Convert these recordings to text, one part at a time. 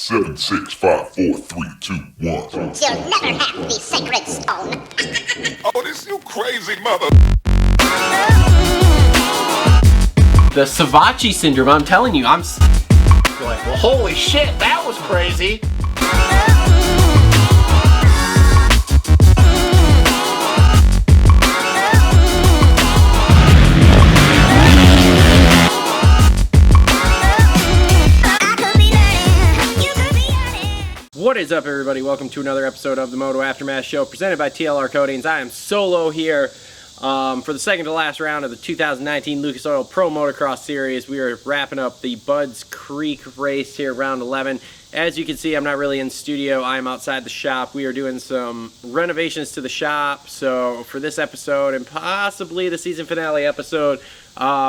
7, 6, 5, 4, 3, 2, 1. You'll never have the sacred stone. Oh, this you crazy mother. The Savachi syndrome, I'm telling you, I'm like, well, holy shit, that was crazy. What is up, everybody? Welcome to another episode of the Moto Aftermath Show presented by TLR Coatings. I am solo here for the second to last round of the 2019 Lucas Oil Pro Motocross Series. We are wrapping up the Budds Creek race here, round 11. As you can see, I'm not really in studio. I'm outside the shop. We are doing some renovations to the shop. So for this episode and possibly the season finale episode,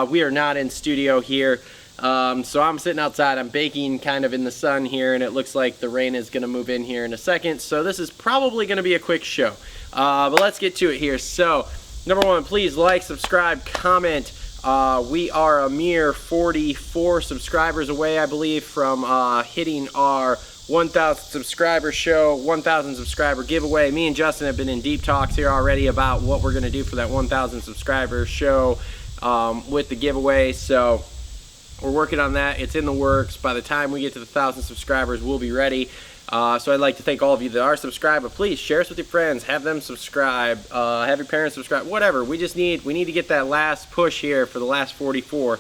we are not in studio here. So I'm sitting outside, I'm baking kind of in the sun here, and it looks like the rain is going to move in here in a second. So this is probably going to be a quick show. But let's get to it here. So, number one, please like, subscribe, comment. We are a mere 44 subscribers away, I believe, from hitting our 1,000 subscriber show, 1,000 subscriber giveaway. Me and Justin have been in deep talks here already about what we're going to do for that 1,000 subscriber show with the giveaway. So we're working on that. It's in the works. By the time we get to the 1,000 subscribers, we'll be ready. So I'd like to thank all of you that are subscribed. But please share us with your friends. Have them subscribe. Have your parents subscribe. Whatever. We need to get that last push here for the last 44.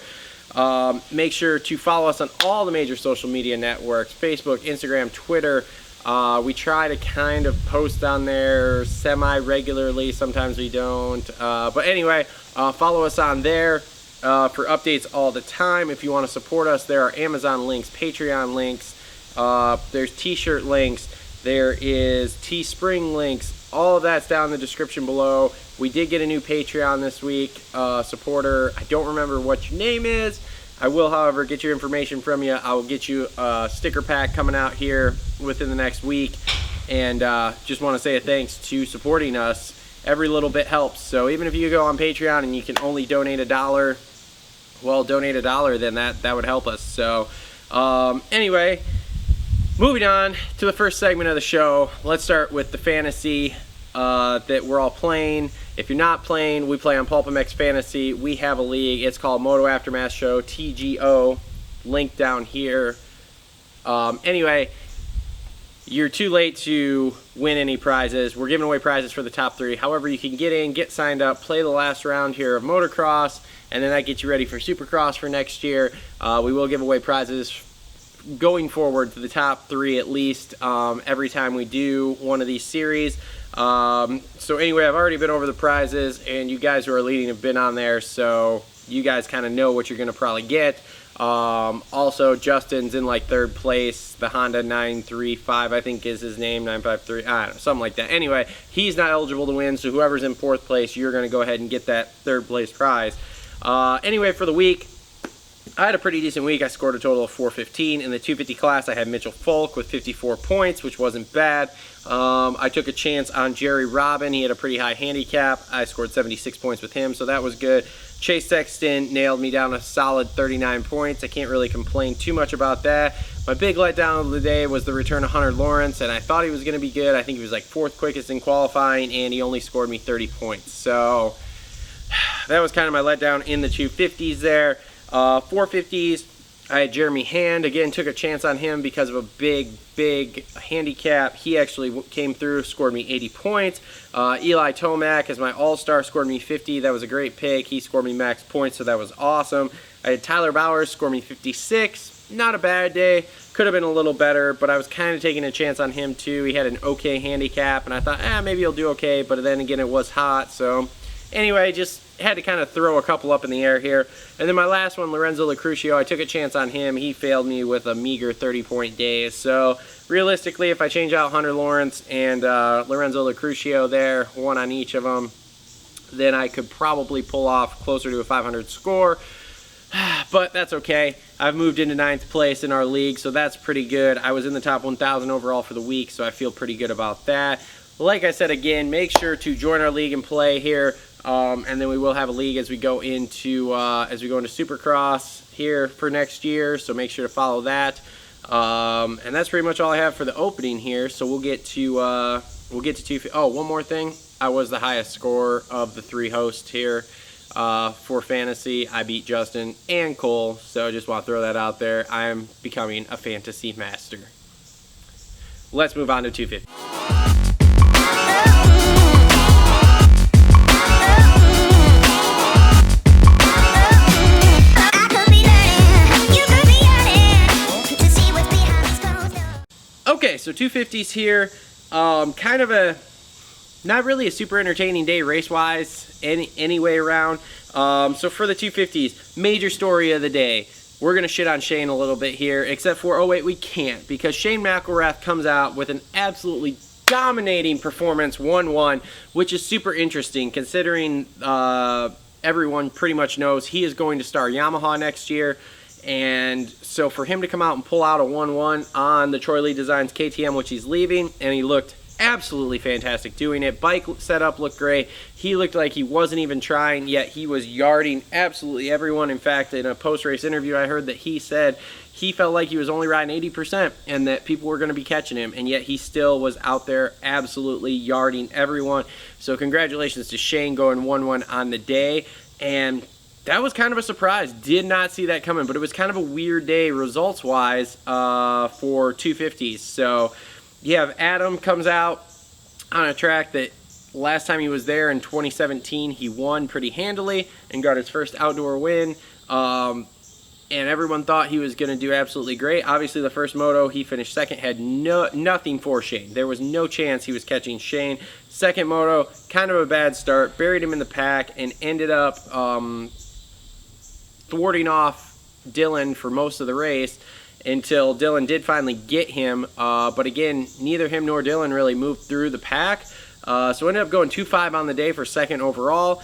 Make sure to follow us on all the major social media networks: Facebook, Instagram, Twitter. We try to kind of post on there semi-regularly. Sometimes we don't. But anyway, follow us on there for updates all the time. If you want to support us, there are Amazon links, Patreon links, there's t-shirt links, there is Teespring links. All of that's down in the description below. We did get a new Patreon this week, supporter. I don't remember what your name is. I will, however, get your information from you. I will get you a sticker pack coming out here within the next week. And just want to say a thanks to supporting us. Every little bit helps. So even if you go on Patreon and you can only donate $1, well, donate $1, then that would help us. So anyway, moving on to the first segment of the show. Let's start with the fantasy that we're all playing. If you're not playing, we play on PulpMX Fantasy. We have a league. It's called Moto Aftermath Show, TGO. Link down here. Anyway, you're too late to win any prizes. We're giving away prizes for the top 3. However, you can get in, get signed up, play the last round here of motocross, and then that gets you ready for Supercross for next year. We will give away prizes going forward to the top 3 at least every time we do one of these series. So anyway, I've already been over the prizes, and you guys who are leading have been on there, so you guys kind of know what you're going to probably get. Also, Justin's in like 3rd place. The Honda 935, I think is his name, 953, I don't know, something like that. Anyway, he's not eligible to win, so whoever's in 4th place, you're going to go ahead and get that 3rd place prize. Anyway, for the week, I had a pretty decent week. I scored a total of 415. In the 250 class, I had Mitchell Folk with 54 points, which wasn't bad. I took a chance on Jerry Robin. He had a pretty high handicap. I scored 76 points with him, so that was good. Chase Sexton nailed me down a solid 39 points. I can't really complain too much about that. My big letdown of the day was the return of Hunter Lawrence, and I thought he was going to be good. I think he was like 4th quickest in qualifying, and he only scored me 30 points. So that was kind of my letdown in the 250s there. 450s, I had Jeremy Hand. Again, took a chance on him because of a big handicap. He actually came through, scored me 80 points. Eli Tomac as my all-star scored me 50. That was a great pick. He scored me max points, so that was awesome. I had Tyler Bowers score me 56. Not a bad day. Could have been a little better, but I was kind of taking a chance on him too. He had an okay handicap, and I thought, maybe he'll do okay, but then again, it was hot, so anyway, just had to kind of throw a couple up in the air here. And then my last one, Lorenzo Lacrucio, I took a chance on him. He failed me with a meager 30-point day. So realistically, if I change out Hunter Lawrence and Lorenzo Lacrucio there, one on each of them, then I could probably pull off closer to a 500 score. But that's okay. I've moved into 9th place in our league, so that's pretty good. I was in the top 1,000 overall for the week, so I feel pretty good about that. Like I said, again, make sure to join our league and play here. And then we will have a league as we go into Supercross here for next year, so make sure to follow that. And that's pretty much all I have for the opening here. So we'll get to 250. Oh, one more thing. I was the highest scorer of the 3 hosts here for fantasy. I beat Justin and Cole, so I just want to throw that out there. I am becoming a fantasy master. Let's move on to 250. Okay, so 250s here. Kind of not really a super entertaining day race-wise any way around. So for the 250s, major story of the day. We're going to shit on Shane a little bit here, except for, oh wait, we can't, because Shane McElrath comes out with an absolutely dominating performance, 1-1, which is super interesting considering everyone pretty much knows he is going to start Yamaha next year. And so for him to come out and pull out a 1-1 on the Troy Lee Designs KTM, which he's leaving, and he looked absolutely fantastic doing it. Bike setup looked great. He looked like he wasn't even trying, yet he was yarding absolutely everyone. In fact, in a post-race interview, I heard that he said he felt like he was only riding 80% and that people were going to be catching him, and yet he still was out there absolutely yarding everyone. So congratulations to Shane going 1-1 on the day. And that was kind of a surprise. Did not see that coming, but it was kind of a weird day results-wise for 250s. So you have Adam comes out on a track that last time he was there in 2017, he won pretty handily and got his first outdoor win. And everyone thought he was going to do absolutely great. Obviously, the first moto, he finished second, had nothing for Shane. There was no chance he was catching Shane. Second moto, kind of a bad start, buried him in the pack, and ended up thwarting off Dylan for most of the race until Dylan did finally get him. But again, neither him nor Dylan really moved through the pack. So ended up going 2-5 on the day for second overall.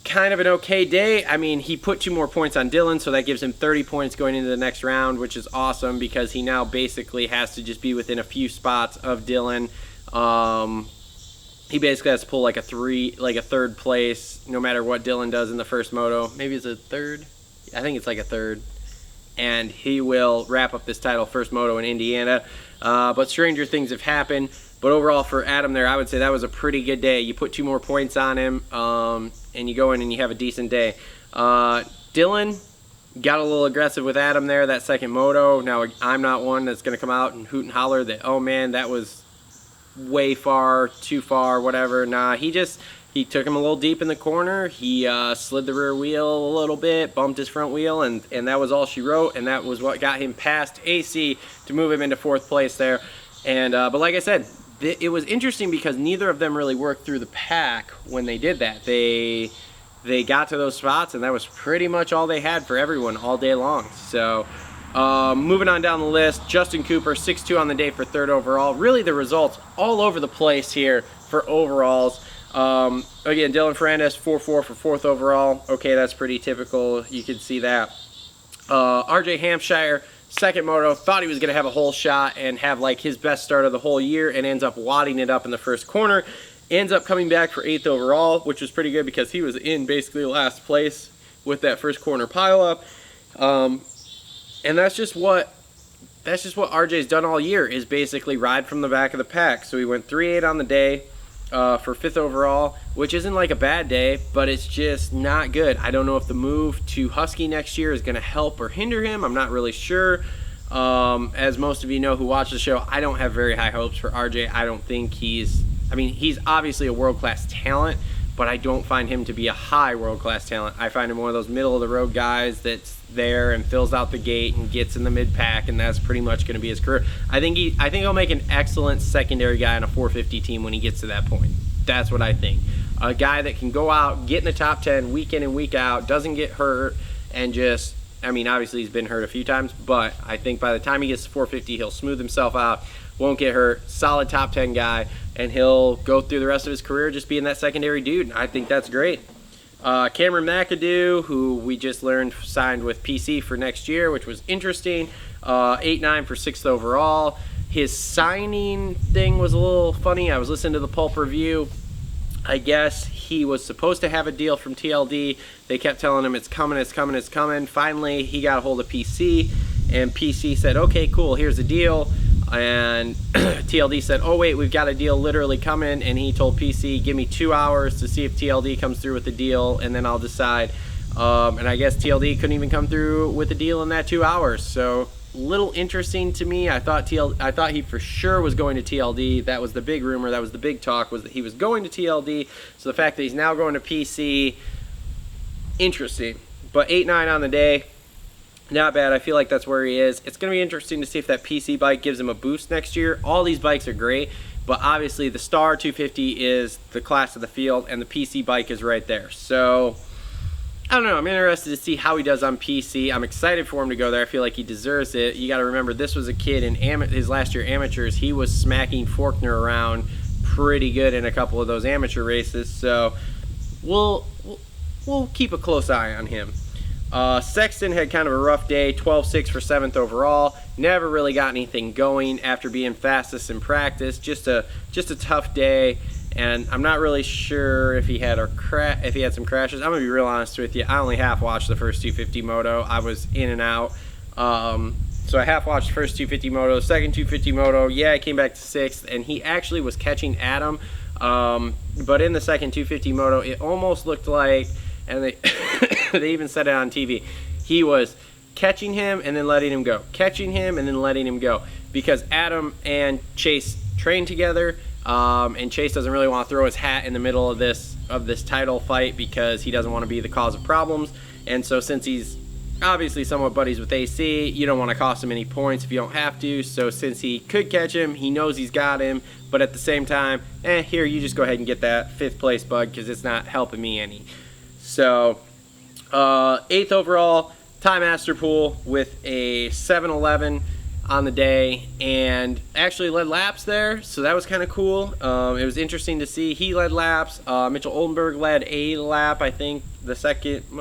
Kind of an okay day. I mean, he put 2 more points on Dylan, so that gives him 30 points going into the next round, which is awesome because he now basically has to just be within a few spots of Dylan. He basically has to pull like a third place, no matter what Dylan does in the first moto. Maybe it's a third. I think it's like a third. And he will wrap up this title, first moto in Indiana. But stranger things have happened. But overall for Adam there, I would say that was a pretty good day. You put 2 more points on him, and you go in and you have a decent day. Dylan got a little aggressive with Adam there, that second moto. Now, I'm not one that's going to come out and hoot and holler that, oh man, that was way far, too far, whatever. Nah, he took him a little deep in the corner. He slid the rear wheel a little bit, bumped his front wheel, and that was all she wrote, and that was what got him past AC to move him into 4th place there. And but like I said, it was interesting because neither of them really worked through the pack when they did that. They got to those spots, and that was pretty much all they had for everyone all day long. So moving on down the list, Justin Cooper, 6-2 on the day for 3rd overall. Really the results all over the place here for overalls. Again, Dylan Ferrandis, 4-4 for 4th overall. Okay, that's pretty typical. You can see that. RJ Hampshire, second moto, thought he was going to have a whole shot and have like his best start of the whole year, and ends up wadding it up in the first corner. Ends up coming back for 8th overall, which was pretty good because he was in basically last place with that first corner pileup. And that's just what RJ's done all year, is basically ride from the back of the pack. So he went 3-8 on the day for 5th overall, which isn't like a bad day, but it's just not good. I don't know if the move to Husky next year is going to help or hinder him. I'm not really sure. As most of you know who watch the show, I don't have very high hopes for RJ. I don't think he's obviously a world-class talent, but I don't find him to be a high world-class talent. I find him one of those middle-of-the-road guys that's there and fills out the gate and gets in the mid-pack, and that's pretty much going to be his career. I think he'll make an excellent secondary guy on a 450 team when he gets to that point. That's what I think. A guy that can go out, get in the top 10 week in and week out, doesn't get hurt, and just, obviously he's been hurt a few times, but I think by the time he gets to 450, he'll smooth himself out, won't get hurt, solid top 10 guy, and he'll go through the rest of his career just being that secondary dude. I think that's great. Cameron McAdoo, who we just learned signed with PC for next year, which was interesting. 8-9 for 6th overall. His signing thing was a little funny. I was listening to the Pulp review. I guess he was supposed to have a deal from TLD. They kept telling him it's coming, it's coming, it's coming. Finally, he got a hold of PC, and PC said, okay, cool, here's the deal. And TLD said, oh wait, we've got a deal literally coming, and he told PC, give me 2 hours to see if TLD comes through with the deal, and then I'll decide. And I guess TLD couldn't even come through with the deal in that 2 hours. So little interesting to me. I thought he for sure was going to TLD. That was the big rumor, that was the big talk, was that he was going to TLD. So the fact that he's now going to PC, interesting. But 8-9 on the day, not bad. I feel like that's where he is. It's going to be interesting to see if that PC bike gives him a boost next year. All these bikes are great, but obviously the Star 250 is the class of the field, and the PC bike is right there. So, I don't know. I'm interested to see how he does on PC. I'm excited for him to go there. I feel like he deserves it. You got to remember, this was a kid in his last year amateurs. He was smacking Forkner around pretty good in a couple of those amateur races. So, we'll keep a close eye on him. Sexton had kind of a rough day, 12.6 for 7th overall. Never really got anything going after being fastest in practice. Just a tough day, and I'm not really sure if he had some crashes. I'm gonna be real honest with you. I only half watched the first 250 moto. I was in and out. So I half watched the first 250 moto, second 250 moto. Yeah, I came back to 6th, and he actually was catching Adam. But in the second 250 moto, it almost looked like, and they they even said it on TV, he was catching him and then letting him go, catching him and then letting him go, because Adam and Chase train together, and Chase doesn't really want to throw his hat in the middle of this title fight because he doesn't want to be the cause of problems. And so since he's obviously somewhat buddies with AC, you don't want to cost him any points if you don't have to. So since he could catch him, he knows he's got him, but at the same time, here, you just go ahead and get that 5th place, bud, because it's not helping me any. So 8th overall, Ty Masterpool with a 7:11 on the day, and actually led laps there, so that was kind of cool. It was interesting to see. He led laps. Mitchell Oldenburg led a lap, I think, the first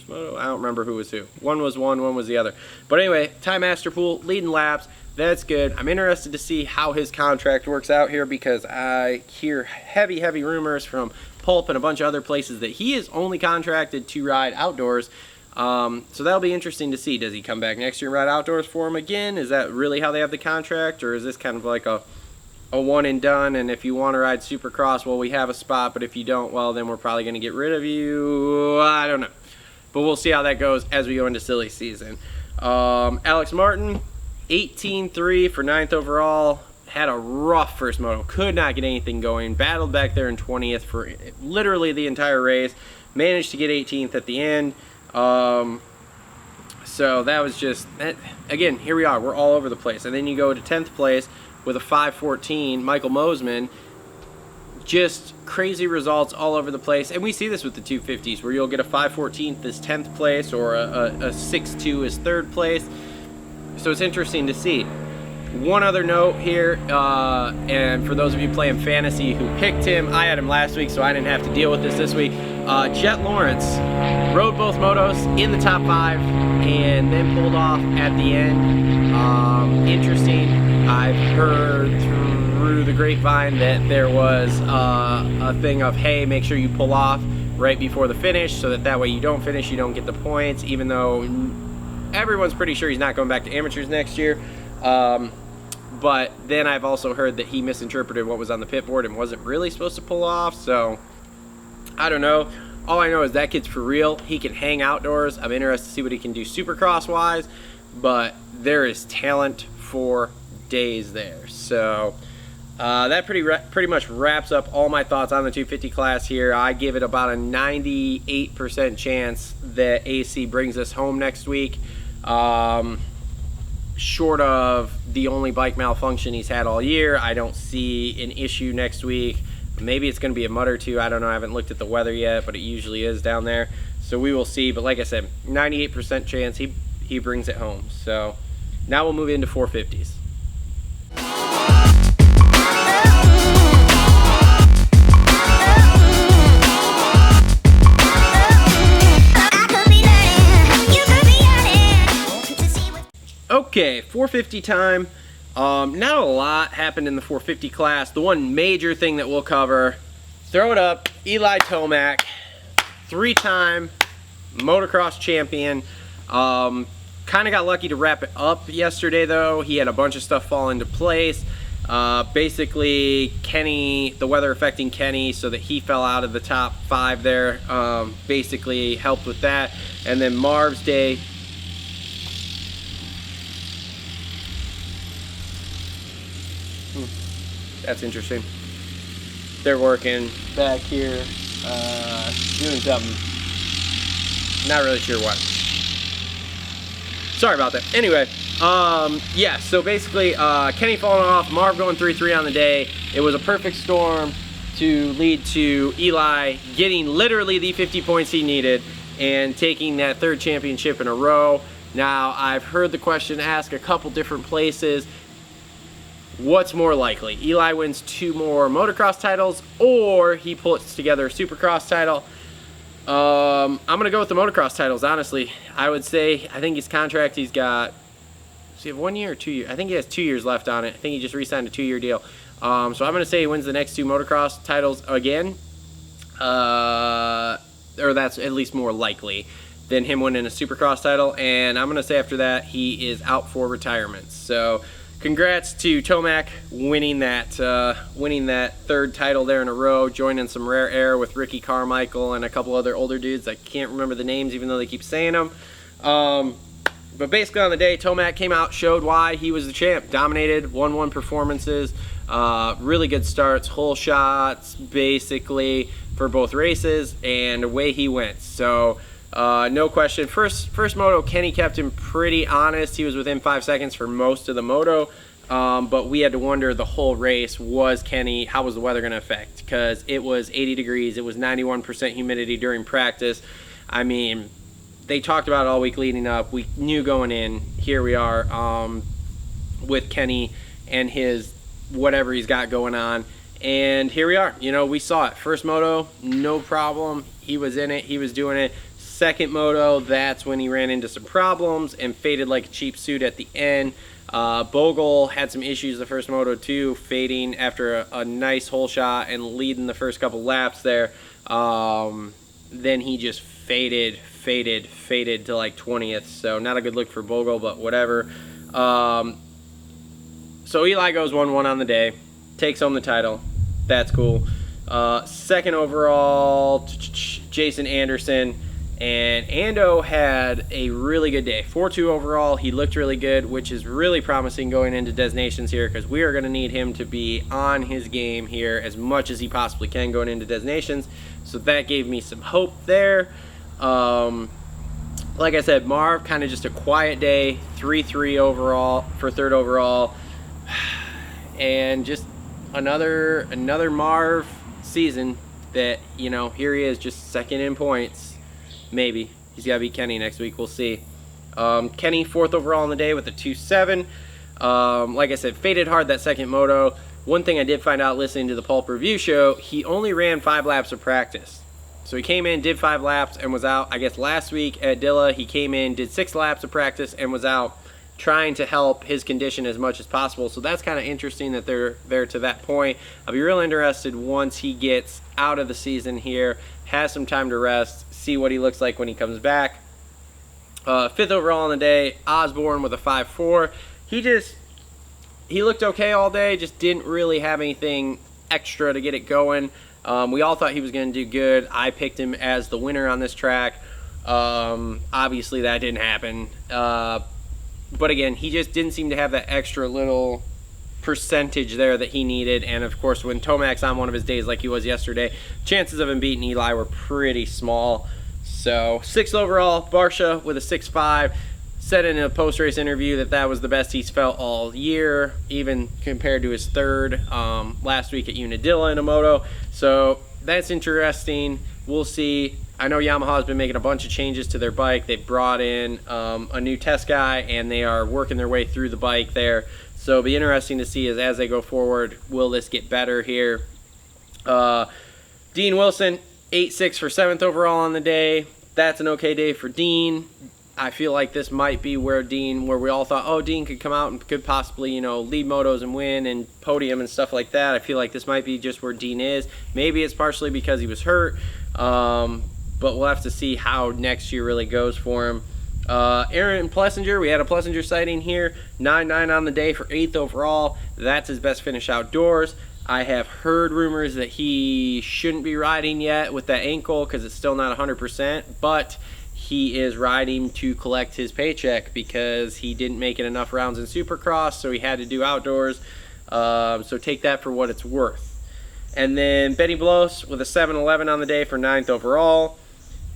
moto, I don't remember who was who. One was one was the other. But anyway, Ty Masterpool leading laps. That's good. I'm interested to see how his contract works out here, because I hear heavy rumors from Pulp and a bunch of other places that he is only contracted to ride outdoors. So that'll be interesting to see. Does he come back next year and ride outdoors for him again? Is that really how they have the contract, or is this kind of like a one and done, and if you want to ride Supercross, well, we have a spot, but if you don't, well, then we're probably going to get rid of you? I don't know. But we'll see how that goes as we go into silly season. Alex Martin, 18.3 for 9th overall. Had a rough first moto. Could not get anything going. Battled back there in 20th for literally the entire race. Managed to get 18th at the end. So that was just, again, here we are. We're all over the place. And then you go to 10th place with a 5.14, Michael Mosman. Just crazy results all over the place. And we see this with the 250s, where you'll get a 5.14th as 10th place, or a 6.2 as 3rd place. So it's interesting to see. One other note here, and for those of you playing fantasy who picked him, I had him last week, so I didn't have to deal with this week. Jet Lawrence rode both motos in the top 5 and then pulled off at the end. Interesting. I've heard through the grapevine that there was a thing of, hey, make sure you pull off right before the finish, so that way you don't finish, you don't get the points, even though everyone's pretty sure he's not going back to amateurs next year. But then I've also heard that he misinterpreted what was on the pit board and wasn't really supposed to pull off, so I don't know. All I know is that kid's for real. He can hang outdoors. I'm interested to see what he can do Supercross-wise, but there is talent for days there. So that pretty much wraps up all my thoughts on the 250 class here. I give it about a 98% chance that AC brings us home next week. Short of the only bike malfunction he's had all year, I don't see an issue next week. Maybe it's going to be a mud or two. I don't know. I haven't looked at the weather yet, but it usually is down there. So we will see. But like I said, 98% chance he brings it home. So now we'll move into 450s. Okay, 450 time. Not a lot happened in the 450 class. The one major thing that we'll cover, throw it up, Eli Tomac, 3-time motocross champion. Kind of got lucky to wrap it up yesterday, though. He had a bunch of stuff fall into place. Basically, Kenny, the weather affecting Kenny so that he fell out of the top 5 there, basically helped with that. And then Marv's day, that's interesting. They're working back here, doing something. Not really sure what. Sorry about that. Anyway, yeah, so basically, Kenny falling off, Marv going 3-3 on the day. It was a perfect storm to lead to Eli getting literally the 50 points he needed and taking that 3rd championship in a row. Now, I've heard the question asked a couple different places. What's more likely? Eli wins 2 more motocross titles, or he puts together a supercross title? I'm going to go with the motocross titles, honestly. I would say, I think his contract, he's got, does he have 1 year or 2 years? I think he has 2 years left on it. I think he just re-signed a 2-year deal. So I'm going to say he wins the next 2 motocross titles again. Or that's at least more likely than him winning a supercross title. And I'm going to say after that, he is out for retirement. So congrats to Tomac winning that 3rd title there in a row, joining some rare air with Ricky Carmichael and a couple other older dudes. I can't remember the names even though they keep saying them. But basically on the day, Tomac came out, showed why he was the champ, dominated, 1-1 performances, really good starts, whole shots basically for both races, and away he went. So no question. First moto, Kenny kept him pretty honest. He was within 5 seconds for most of the moto, but we had to wonder the whole race, was Kenny, how was the weather going to affect? Because it was 80 degrees, it was 91% humidity during practice. I mean, they talked about it all week leading up. We knew going in, here we are with Kenny and his whatever he's got going on. And here we are. You know, we saw it. First moto, no problem. He was in it. He was doing it. Second moto, that's when he ran into some problems and faded like a cheap suit at the end. Bogle had some issues the first moto too, fading after a nice hole shot and leading the first couple laps there. Then he just faded to like 20th. So not a good look for Bogle, but whatever. So Eli goes 1-1 on the day, takes home the title. That's cool. Second overall, Jason Anderson. And Ando had a really good day. 4-2 overall. He looked really good, which is really promising going into Des Nations here, because we are going to need him to be on his game here as much as he possibly can going into Des Nations. So that gave me some hope there. Like I said, Marv, kind of just a quiet day. 3-3 overall for 3rd overall. And just another Marv season that, you know, here he is just second in points. Maybe. He's got to beat Kenny next week. We'll see. Kenny, 4th overall on the day with a 2.7. Like I said, faded hard that second moto. One thing I did find out listening to the Pulp Review show, he only ran 5 laps of practice. So he came in, did 5 laps, and was out. I guess last week at Dilla, he came in, did 6 laps of practice, and was out, trying to help his condition as much as possible. So that's kind of interesting that they're there to that point. I'll be real interested once he gets out of the season here, has some time to rest, see what he looks like when he comes back. 5th overall on the day, Osborne with a 5.4. He looked okay all day, just didn't really have anything extra to get it going. We all thought he was going to do good. I picked him as the winner on this track. Obviously that didn't happen. But again, he just didn't seem to have that extra little percentage there that he needed. And of course, when Tomac's on one of his days like he was yesterday, chances of him beating Eli were pretty small. So 6th overall, Barsha with a 6.5. Said in a post-race interview that was the best he's felt all year, even compared to his 3rd last week at Unadilla in a moto. So that's interesting. We'll see. I know Yamaha's been making a bunch of changes to their bike. They've brought in a new test guy, and they are working their way through the bike there. So it'll be interesting to see as they go forward, will this get better here? Dean Wilson, 8.6 for 7th overall on the day. That's an okay day for Dean. I feel like this might be where we all thought, oh, Dean could come out and could possibly, you know, lead motos and win and podium and stuff like that. I feel like this might be just where Dean is. Maybe it's partially because he was hurt, but we'll have to see how next year really goes for him. Aaron Plessinger, we had a Plessinger sighting here, 9-9 on the day for 8th overall. That's his best finish outdoors. I have heard rumors that he shouldn't be riding yet with that ankle because it's still not 100%, but he is riding to collect his paycheck because he didn't make it enough rounds in Supercross, so he had to do outdoors. So take that for what it's worth. And then Benny Bloss with a 7-11 on the day for 9th overall.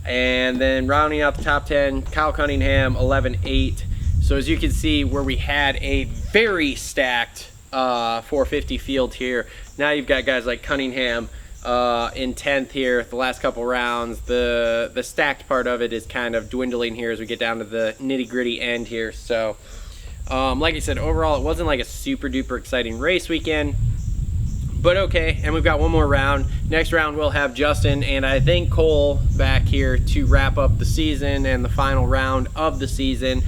And then rounding out the top 10, Kyle Cunningham, 11-8. So as you can see, where we had a very stacked 450 field here, now you've got guys like Cunningham in 10th here the last couple rounds. The stacked part of it is kind of dwindling here as we get down to the nitty-gritty end here. So like I said, overall it wasn't like a super duper exciting race weekend, but okay. And we've got one more round. Next round we'll have Justin and I think Cole back here to wrap up the season and the final round of the season.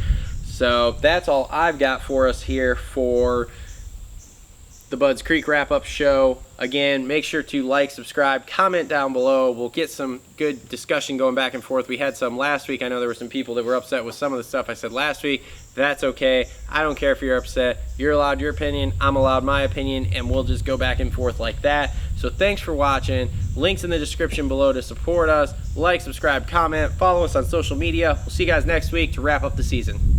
So that's all I've got for us here for the Budds Creek wrap-up show. Again, make sure to like, subscribe, comment down below. We'll get some good discussion going back and forth. We had some last week. I know there were some people that were upset with some of the stuff I said last week. That's okay. I don't care if you're upset. You're allowed your opinion. I'm allowed my opinion, and we'll just go back and forth like that. So thanks for watching. Links in the description below to support us. Like, subscribe, comment, follow us on social media. We'll see you guys next week to wrap up the season.